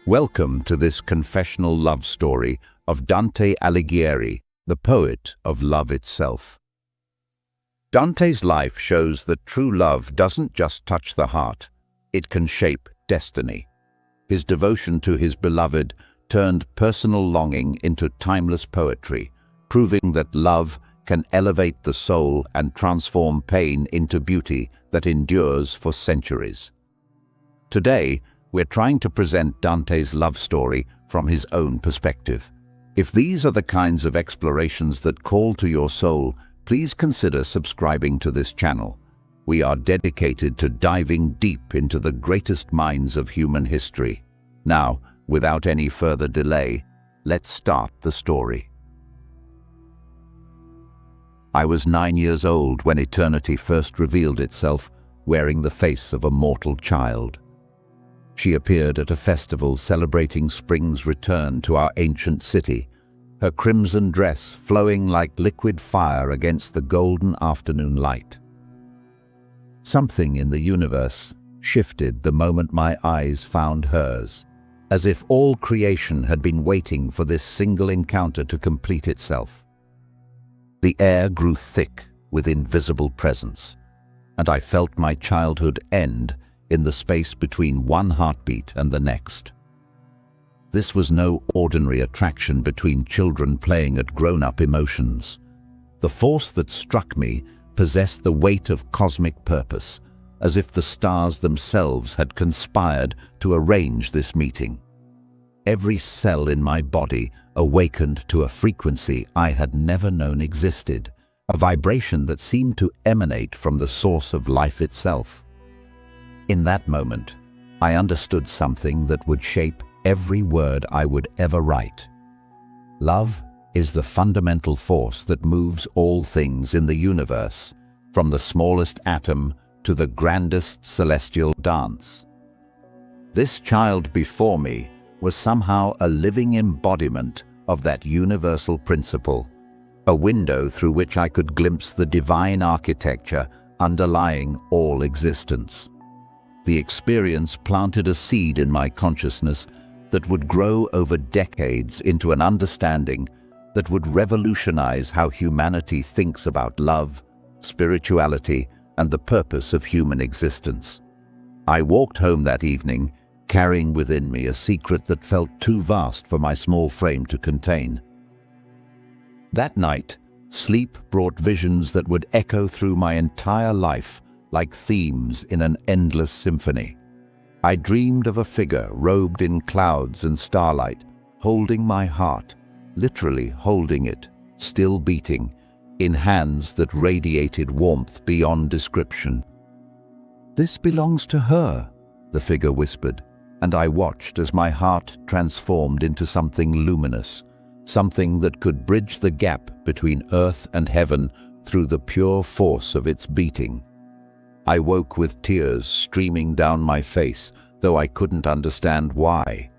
Welcome to this confessional love story of Dante Alighieri, the poet of love itself. Dante's life shows that true love doesn't just touch the heart, it can shape destiny. His devotion to his beloved turned personal longing into timeless poetry, proving that love can elevate the soul and transform pain into beauty that endures for centuries. Today, we're trying to present Dante's love story from his own perspective. If these are the kinds of explorations that call to your soul, please consider subscribing to this channel. We are dedicated to diving deep into the greatest minds of human history. Now, without any further delay, let's start the story. I was 9 years old when eternity first revealed itself, wearing the face of a mortal child. She appeared at a festival celebrating spring's return to our ancient city, her crimson dress flowing like liquid fire against the golden afternoon light. Something in the universe shifted the moment my eyes found hers, as if all creation had been waiting for this single encounter to complete itself. The air grew thick with invisible presence, and I felt my childhood end in the space between one heartbeat and the next. This was no ordinary attraction between children playing at grown-up emotions. The force that struck me possessed the weight of cosmic purpose, as if the stars themselves had conspired to arrange this meeting. Every cell in my body awakened to a frequency I had never known existed, a vibration that seemed to emanate from the source of life itself. In that moment, I understood something that would shape every word I would ever write. Love is the fundamental force that moves all things in the universe, from the smallest atom to the grandest celestial dance. This child before me was somehow a living embodiment of that universal principle, a window through which I could glimpse the divine architecture underlying all existence. The experience planted a seed in my consciousness that would grow over decades into an understanding that would revolutionize how humanity thinks about love, spirituality, and the purpose of human existence. I walked home that evening, carrying within me a secret that felt too vast for my small frame to contain. That night, sleep brought visions that would echo through my entire life like themes in an endless symphony. I dreamed of a figure robed in clouds and starlight, holding my heart, literally holding it, still beating, in hands that radiated warmth beyond description. "This belongs to her," the figure whispered, and I watched as my heart transformed into something luminous, something that could bridge the gap between earth and heaven through the pure force of its beating. I woke with tears streaming down my face, though I couldn't understand why.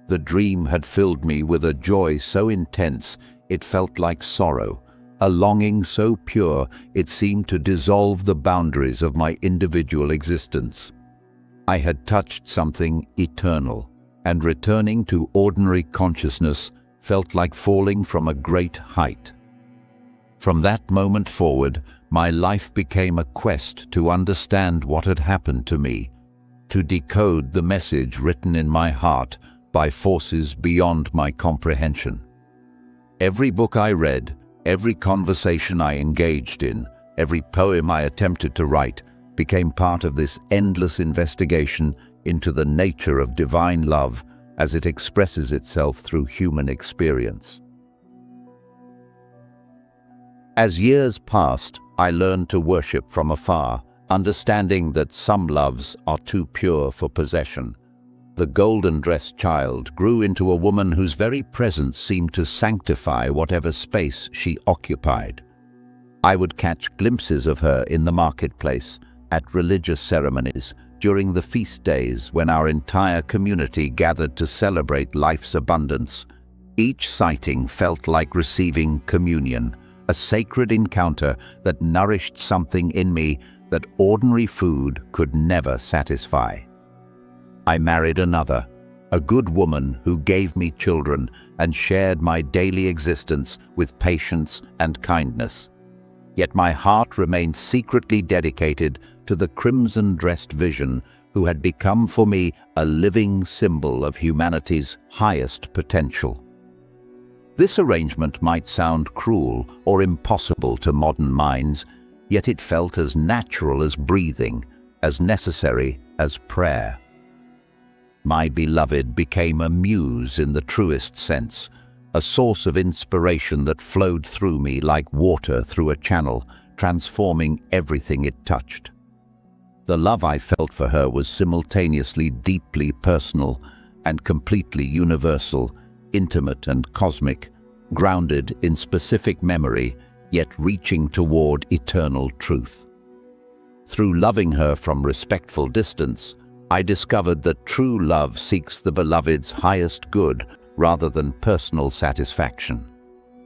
The dream had filled me with a joy so intense it felt like sorrow, a longing so pure it seemed to dissolve the boundaries of my individual existence. I had touched something eternal, and returning to ordinary consciousness felt like falling from a great height. From that moment forward, my life became a quest to understand what had happened to me, to decode the message written in my heart by forces beyond my comprehension. Every book I read, every conversation I engaged in, every poem I attempted to write became part of this endless investigation into the nature of divine love as it expresses itself through human experience. As years passed, I learned to worship from afar, understanding that some loves are too pure for possession. The golden-dressed child grew into a woman whose very presence seemed to sanctify whatever space she occupied. I would catch glimpses of her in the marketplace, at religious ceremonies, during the feast days when our entire community gathered to celebrate life's abundance. Each sighting felt like receiving communion, a sacred encounter that nourished something in me that ordinary food could never satisfy. I married another, a good woman who gave me children and shared my daily existence with patience and kindness. Yet my heart remained secretly dedicated to the crimson-dressed vision who had become for me a living symbol of humanity's highest potential. This arrangement might sound cruel or impossible to modern minds, yet it felt as natural as breathing, as necessary as prayer. My beloved became a muse in the truest sense, a source of inspiration that flowed through me like water through a channel, transforming everything it touched. The love I felt for her was simultaneously deeply personal and completely universal, intimate and cosmic, grounded in specific memory, yet reaching toward eternal truth. Through loving her from respectful distance, I discovered that true love seeks the beloved's highest good rather than personal satisfaction.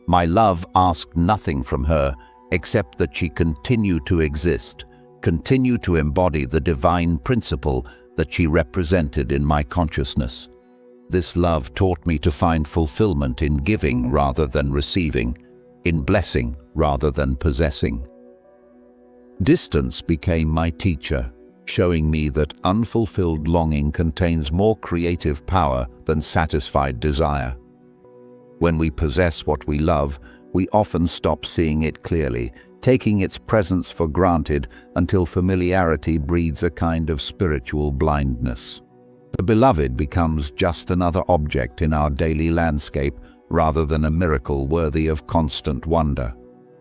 My love asked nothing from her except that she continue to exist, continue to embody the divine principle that she represented in my consciousness. This love taught me to find fulfillment in giving rather than receiving, in blessing rather than possessing. Distance became my teacher, showing me that unfulfilled longing contains more creative power than satisfied desire. When we possess what we love, we often stop seeing it clearly, taking its presence for granted until familiarity breeds a kind of spiritual blindness. The beloved becomes just another object in our daily landscape rather than a miracle worthy of constant wonder.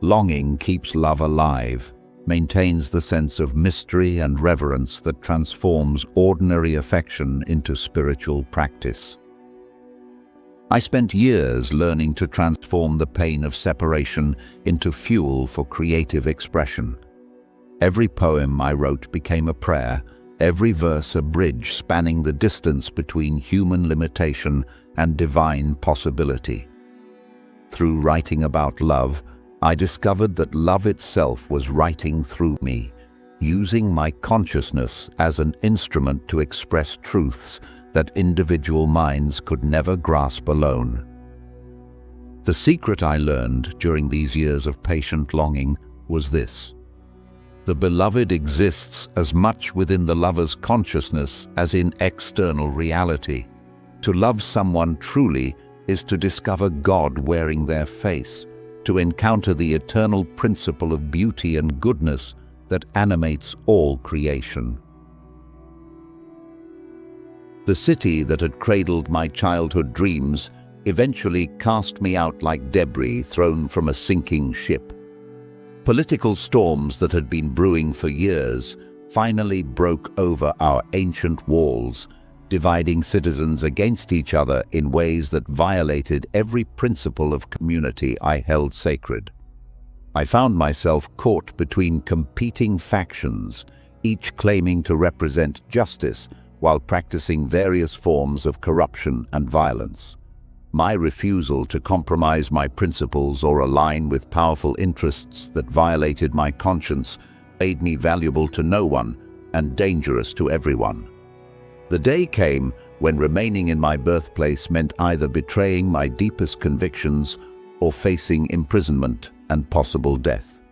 Longing keeps love alive, maintains the sense of mystery and reverence that transforms ordinary affection into spiritual practice. I spent years learning to transform the pain of separation into fuel for creative expression. Every poem I wrote became a prayer, every verse a bridge spanning the distance between human limitation and divine possibility. Through writing about love, I discovered that love itself was writing through me, using my consciousness as an instrument to express truths that individual minds could never grasp alone. The secret I learned during these years of patient longing was this: the beloved exists as much within the lover's consciousness as in external reality. To love someone truly is to discover God wearing their face, to encounter the eternal principle of beauty and goodness that animates all creation. The city that had cradled my childhood dreams eventually cast me out like debris thrown from a sinking ship. Political storms that had been brewing for years finally broke over our ancient walls, dividing citizens against each other in ways that violated every principle of community I held sacred. I found myself caught between competing factions, each claiming to represent justice while practicing various forms of corruption and violence. My refusal to compromise my principles or align with powerful interests that violated my conscience made me valuable to no one and dangerous to everyone. The day came when remaining in my birthplace meant either betraying my deepest convictions or facing imprisonment and possible death.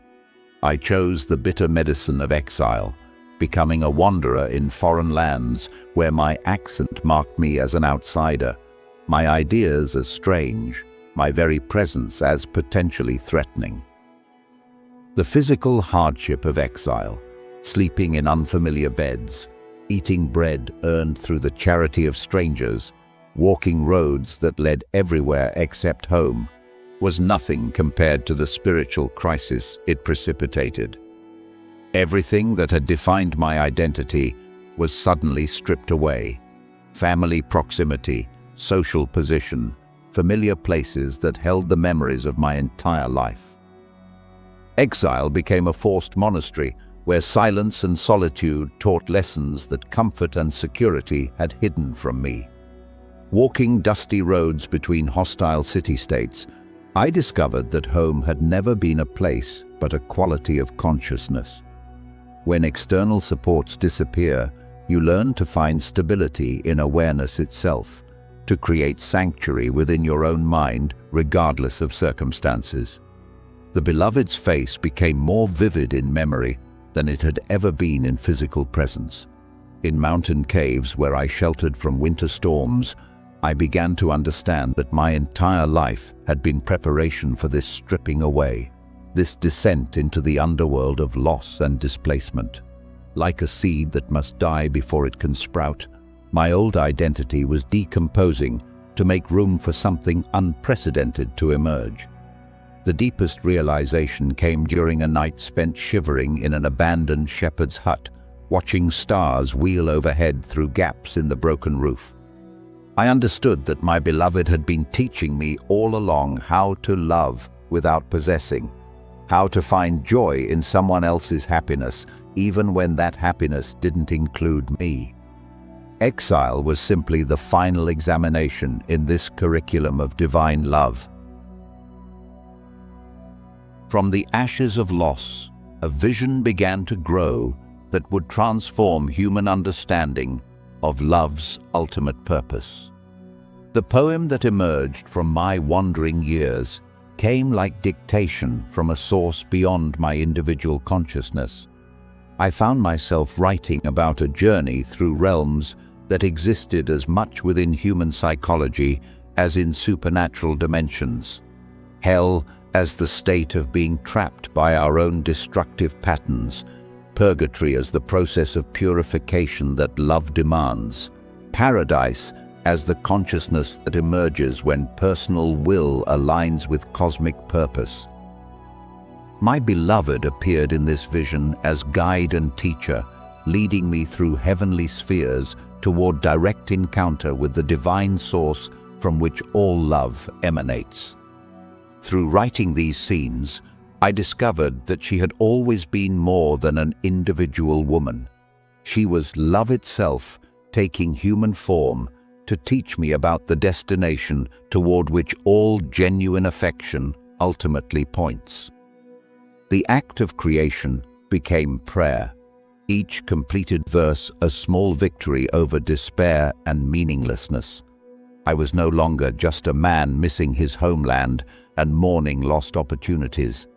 I chose the bitter medicine of exile, becoming a wanderer in foreign lands where my accent marked me as an outsider, my ideas as strange, my very presence as potentially threatening. The physical hardship of exile, sleeping in unfamiliar beds, eating bread earned through the charity of strangers, walking roads that led everywhere except home, was nothing compared to the spiritual crisis it precipitated. Everything that had defined my identity was suddenly stripped away. Family proximity, social position, familiar places that held the memories of my entire life. Exile became a forced monastery, where silence and solitude taught lessons that comfort and security had hidden from me. Walking dusty roads between hostile city-states, I discovered that home had never been a place but a quality of consciousness. When external supports disappear, you learn to find stability in awareness itself, to create sanctuary within your own mind, regardless of circumstances. The beloved's face became more vivid in memory than it had ever been in physical presence. In mountain caves where I sheltered from winter storms, I began to understand that my entire life had been preparation for this stripping away, this descent into the underworld of loss and displacement. Like a seed that must die before it can sprout, my old identity was decomposing to make room for something unprecedented to emerge. The deepest realization came during a night spent shivering in an abandoned shepherd's hut, watching stars wheel overhead through gaps in the broken roof. I understood that my beloved had been teaching me all along how to love without possessing, how to find joy in someone else's happiness, even when that happiness didn't include me. Exile was simply the final examination in this curriculum of divine love. From the ashes of loss, a vision began to grow that would transform human understanding of love's ultimate purpose. The poem that emerged from my wandering years came like dictation from a source beyond my individual consciousness. I found myself writing about a journey through realms that existed as much within human psychology as in supernatural dimensions. Hell as the state of being trapped by our own destructive patterns, purgatory as the process of purification that love demands, paradise as the consciousness that emerges when personal will aligns with cosmic purpose. My beloved appeared in this vision as guide and teacher, leading me through heavenly spheres toward direct encounter with the divine source from which all love emanates. Through writing these scenes, I discovered that she had always been more than an individual woman. She was love itself, taking human form to teach me about the destination toward which all genuine affection ultimately points. The act of creation became prayer, each completed verse a small victory over despair and meaninglessness. I was no longer just a man missing his homeland and mourning lost opportunities.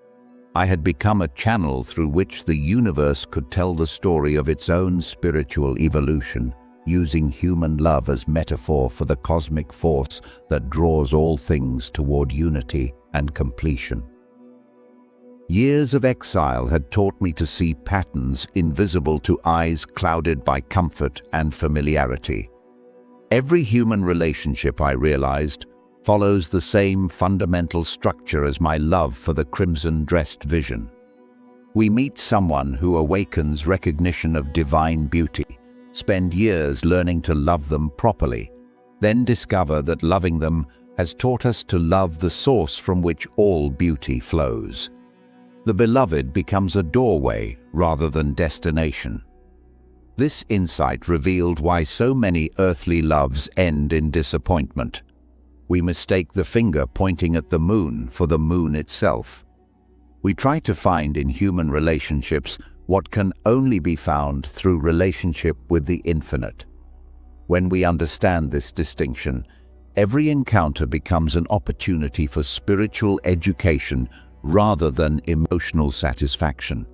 I had become a channel through which the universe could tell the story of its own spiritual evolution, using human love as metaphor for the cosmic force that draws all things toward unity and completion. Years of exile had taught me to see patterns invisible to eyes clouded by comfort and familiarity. Every human relationship, I realized, follows the same fundamental structure as my love for the crimson-dressed vision. We meet someone who awakens recognition of divine beauty, spend years learning to love them properly, then discover that loving them has taught us to love the source from which all beauty flows. The beloved becomes a doorway rather than destination. This insight revealed why so many earthly loves end in disappointment. We mistake the finger pointing at the moon for the moon itself. We try to find in human relationships what can only be found through relationship with the infinite. When we understand this distinction, every encounter becomes an opportunity for spiritual education rather than emotional satisfaction.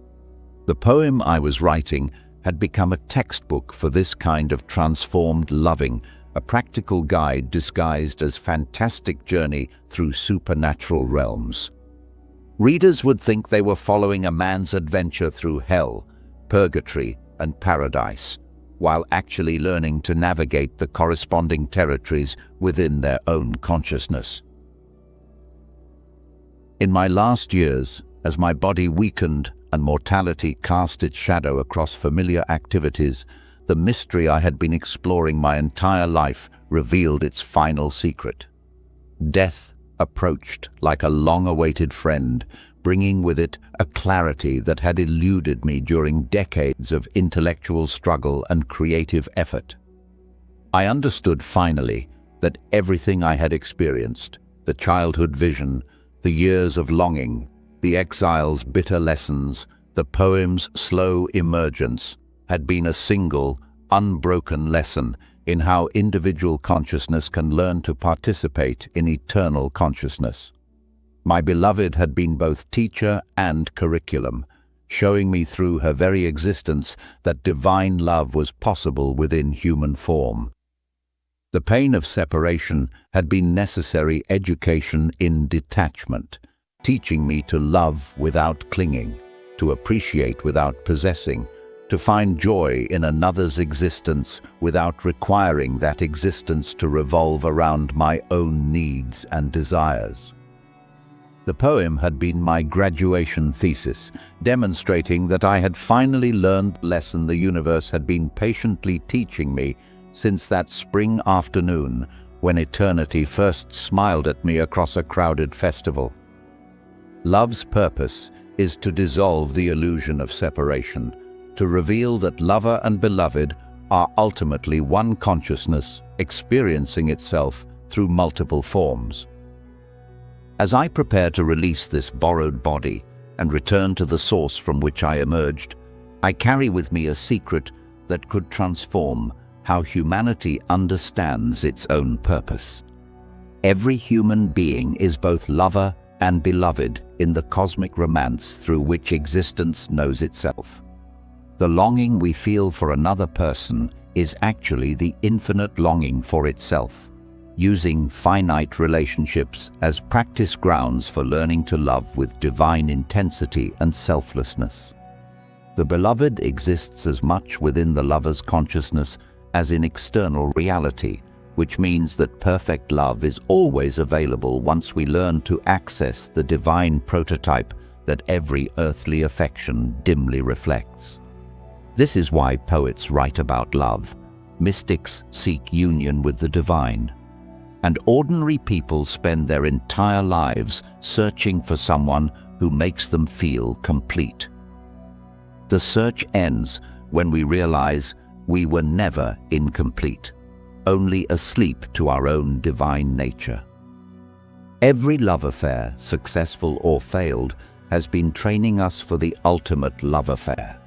The poem I was writing had become a textbook for this kind of transformed loving, a practical guide disguised as fantastic journey through supernatural realms. Readers would think they were following a man's adventure through hell, purgatory, and paradise, while actually learning to navigate the corresponding territories within their own consciousness. In my last years, as my body weakened and mortality cast its shadow across familiar activities, the mystery I had been exploring my entire life revealed its final secret. Death approached like a long-awaited friend, bringing with it a clarity that had eluded me during decades of intellectual struggle and creative effort. I understood finally that everything I had experienced, the childhood vision, the years of longing, the exile's bitter lessons, the poem's slow emergence, had been a single, unbroken lesson in how individual consciousness can learn to participate in eternal consciousness. My beloved had been both teacher and curriculum, showing me through her very existence that divine love was possible within human form. The pain of separation had been necessary education in detachment, teaching me to love without clinging, to appreciate without possessing, to find joy in another's existence without requiring that existence to revolve around my own needs and desires. The poem had been my graduation thesis, demonstrating that I had finally learned the lesson the universe had been patiently teaching me since that spring afternoon when eternity first smiled at me across a crowded festival. Love's purpose is to dissolve the illusion of separation, to reveal that lover and beloved are ultimately one consciousness experiencing itself through multiple forms. As I prepare to release this borrowed body and return to the source from which I emerged, I carry with me a secret that could transform how humanity understands its own purpose. Every human being is both lover and beloved in the cosmic romance through which existence knows itself. The longing we feel for another person is actually the infinite longing for itself, using finite relationships as practice grounds for learning to love with divine intensity and selflessness. The beloved exists as much within the lover's consciousness as in external reality, which means that perfect love is always available once we learn to access the divine prototype that every earthly affection dimly reflects. This is why poets write about love, mystics seek union with the divine, and ordinary people spend their entire lives searching for someone who makes them feel complete. The search ends when we realize we were never incomplete, only asleep to our own divine nature. Every love affair, successful or failed, has been training us for the ultimate love affair,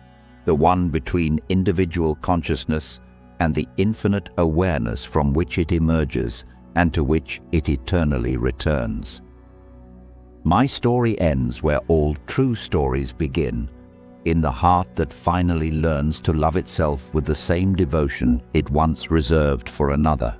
the one between individual consciousness and the infinite awareness from which it emerges and to which it eternally returns. My story ends where all true stories begin, in the heart that finally learns to love itself with the same devotion it once reserved for another.